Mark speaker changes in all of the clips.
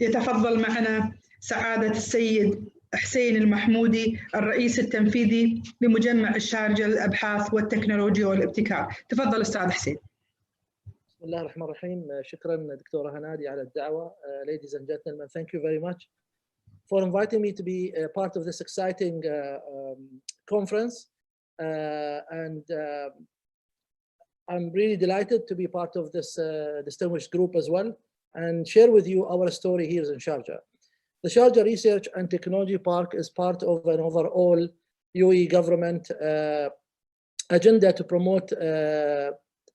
Speaker 1: يتفضل معنا سعادة السيد حسين المحمودي الرئيس التنفيذي لمجمع الشارجة للأبحاث والتكنولوجيا والابتكار. تفضل أستاذ حسين.
Speaker 2: بسم الله الرحمن الرحيم. شكرا دكتورة هنادي على الدعوة. Ladies and gentlemen, thank you very much for inviting me to be a part of this exciting conference. I'm really delighted to be part of this distinguished group as well and share with you our story here in Sharjah. The Sharjah Research and Technology Park is part of an overall UAE government agenda to promote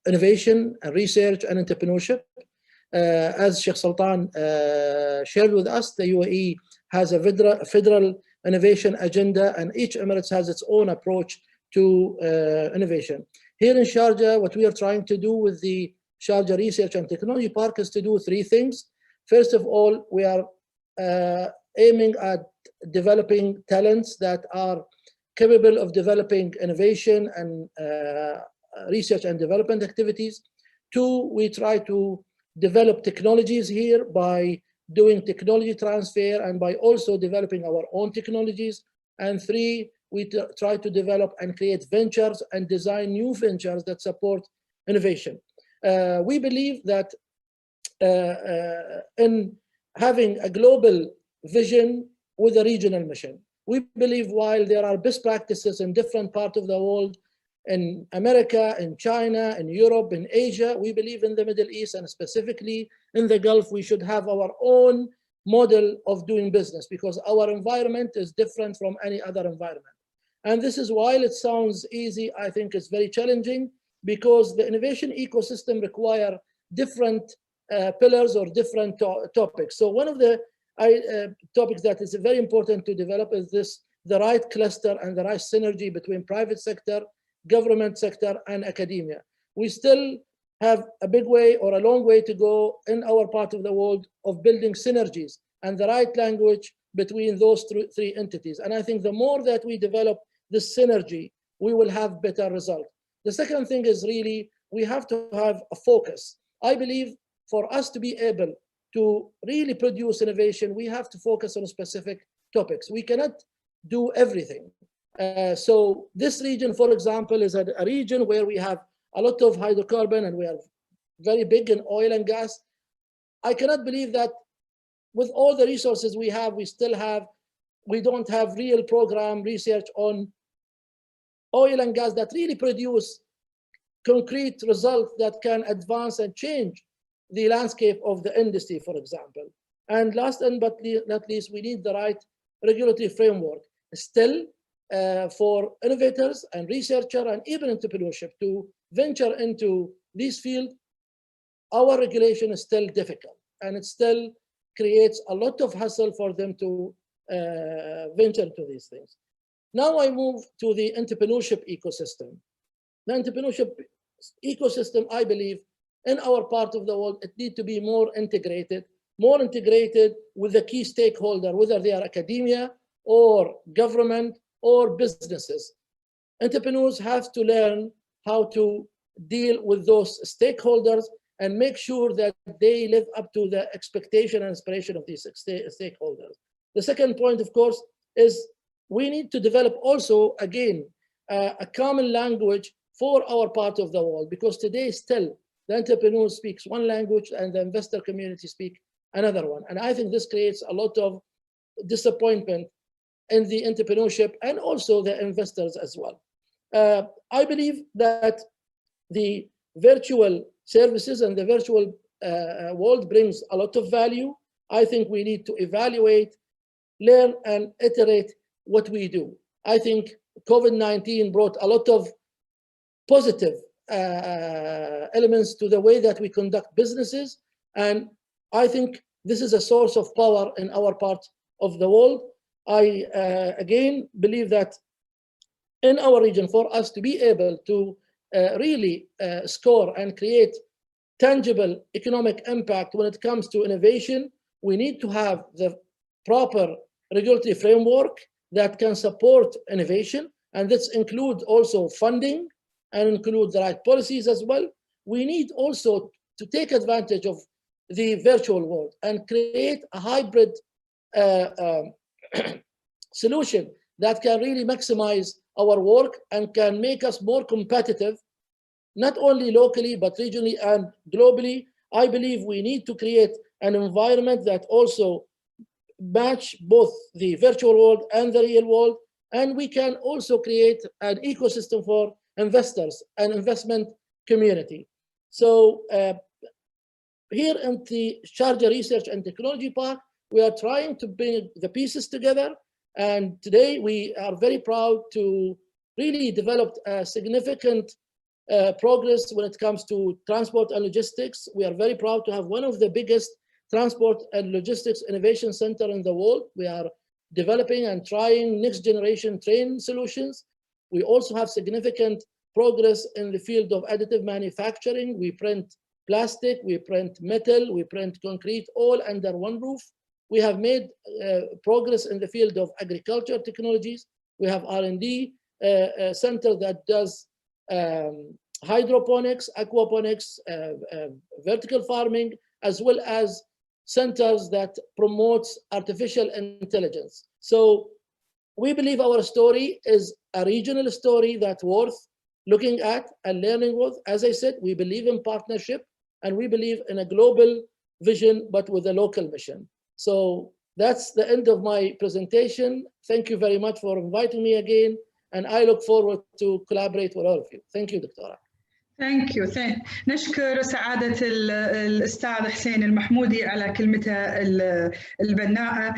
Speaker 2: innovation and research and entrepreneurship. As Sheikh Sultan shared with us, the UAE has a federal innovation agenda, and each Emirates has its own approach to innovation. Here in Sharjah, what we are trying to do with the Sharjah Research and Technology Park is to do three things. First of all, we are aiming at developing talents that are capable of developing innovation and research and development activities. Two, we try to develop technologies here by doing technology transfer and by also developing our own technologies. And three, we try to develop and create ventures and design new ventures that support innovation. We believe that in having a global vision with a regional mission. We believe while there are best practices in different parts of the world, in America, in China, in Europe, in Asia, we believe in the Middle East and specifically in the Gulf, we should have our own model of doing business because our environment is different from any other environment. And this is while it sounds easy, I think it's very challenging because the innovation ecosystem require different pillars or different topics. So one of the topics that is very important to develop is the right cluster and the right synergy between private sector, government sector, and academia. We still have a big way or a long way to go in our part of the world of building synergies and the right language between those three entities. And I think the more that we develop this synergy, we will have better results. The second thing is really, we have to have a focus. I believe for us to be able to really produce innovation, we have to focus on specific topics. We cannot do everything. So this region, for example, is a region where we have a lot of hydrocarbon and we are very big in oil and gas. I cannot believe that with all the resources we have, we don't have real program research on oil and gas that really produce concrete results that can advance and change the landscape of the industry, for example. And last and but not least, we need the right regulatory framework still for innovators and researchers and even entrepreneurship to venture into this field. Our regulation is still difficult and it still creates a lot of hassle for them to venture into these things. Now I move to the entrepreneurship ecosystem. The entrepreneurship ecosystem, I believe, in our part of the world, it needs to be more integrated with the key stakeholder, whether they are academia or government or businesses. Entrepreneurs have to learn how to deal with those stakeholders and make sure that they live up to the expectation and aspiration of these stakeholders. The second point, of course, is we need to develop also, again, a common language for our part of the world, because today still the entrepreneur speaks one language and the investor community speak another one. And I think this creates a lot of disappointment in the entrepreneurship and also the investors as well. I believe that the virtual services and the virtual world brings a lot of value. I think we need to evaluate, learn, and iterate what we do. I think COVID-19 brought a lot of positive elements to the way that we conduct businesses. And I think this is a source of power in our part of the world. I, again, believe that in our region, for us to be able to really score and create tangible economic impact when it comes to innovation, we need to have the proper regulatory framework that can support innovation. And this includes also funding and include the right policies as well. We need also to take advantage of the virtual world and create a hybrid solution that can really maximize our work and can make us more competitive, not only locally, but regionally and globally. I believe we need to create an environment that also match both the virtual world and the real world. And we can also create an ecosystem for investors and investment community. So here in the Sharjah Research and Technology Park, we are trying to bring the pieces together. And today we are very proud to really develop a significant progress when it comes to transport and logistics. We are very proud to have one of the biggest transport and logistics innovation center in the world. We are developing and trying next generation train solutions. We also have significant progress in the field of additive manufacturing. We print plastic, we print metal, we print concrete, all under one roof. We have made progress in the field of agriculture technologies. We have R&D center that does hydroponics, aquaponics, vertical farming, as well as centers that promotes artificial intelligence. So we believe our story is a regional story that's worth looking at and learning with. As I said, we believe in partnership and we believe in a global vision, but with a local mission. So that's the end of my presentation. Thank you very much for inviting me again. And I look forward to collaborate with all of you. Thank you, Dr.
Speaker 1: Thank you. نشكر سعادة الأستاذ حسين المحمودي على كلمته البناءة.